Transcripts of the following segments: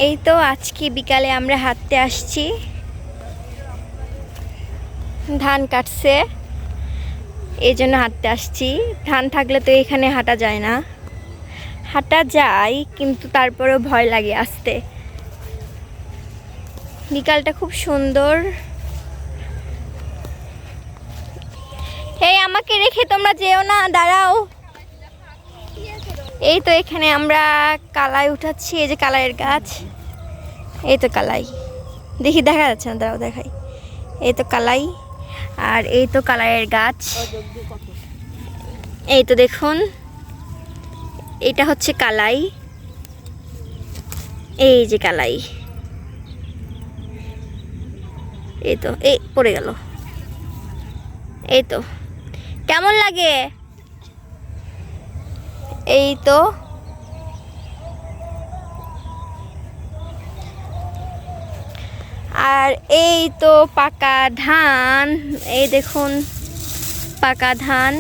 এই তো আজকে বিকালে আমরা হাঁটতে আসছি, ধান কাটছে এই জন্য হাঁটতে আসছি। ধান থাকলে তো এখানে হাঁটা যায় না, হাঁটা যায় কিন্তু তারপরেও ভয় লাগে আসতে। বিকালটা খুব সুন্দর। এই আমাকে রেখে তোমরা যেও না, দাঁড়াও। এই তো এখানে আমরা কালাই উঠাচ্ছি, এই যে কালাইয়ের গাছ, এই তো কালাই, দেখি দেখা যাচ্ছে না, দাঁড়াও দেখাই। এই তো কালাই, আর এই তো কালাইয়ের গাছ, এই তো দেখুন এটা হচ্ছে কালাই, এই যে কালাই, এই তো এই পড়ে গেল। এই তো কেমন লাগে? এই তো আর এই তো পাকা ধান, এই দেখুন পাকা ধান।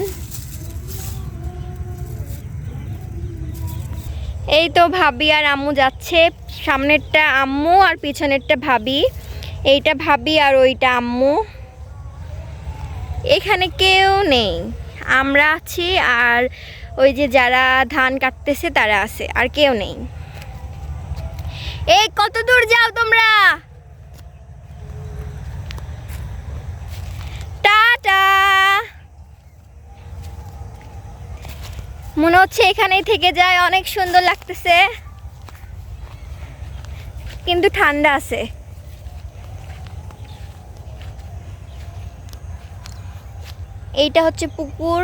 এই তো ভাবি আর আম্মু যাচ্ছে, সামনেরটা আম্মু আর পিছনেরটা ভাবি। এইটা ভাবি আর ওইটা আম্মু। এখানে কেউ নেই, আমরা আছি আর ওই যে যারা ধান কাটতেছে তারা আছে, আর কেউ নেই। এই কত দূর যাও তোমরা? টাটা। মনে হচ্ছে এখানেই থেকে যায়, অনেক সুন্দর লাগতেছে কিন্তু ঠান্ডা আছে। এইটা হচ্ছে পুকুর,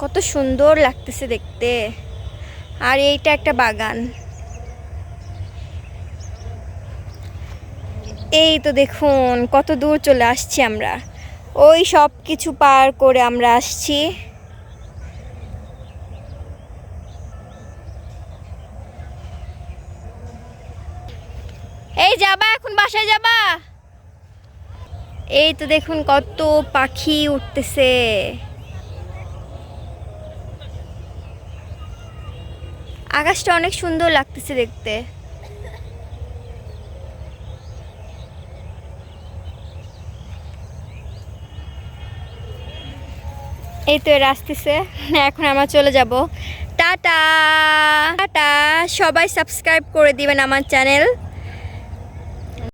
কত সুন্দর লাগতেছে দেখতে। আর এইটা একটা বাগান। এই তো দেখুন কত দূর চলে আসছি আমরা, ওই সব কিছু পার করে আমরা আসছি। এই যাবা এখন, বাসায় যাবা? এই তো দেখুন কত পাখি উঠতেছে। আকাশটা অনেক সুন্দর লাগতেছে দেখতে। এই তো এরা আসতেছে, এখন আমরা চলে যাব। টাটা টাটা, সবাই সাবস্ক্রাইব করে দিবেন আমার চ্যানেল।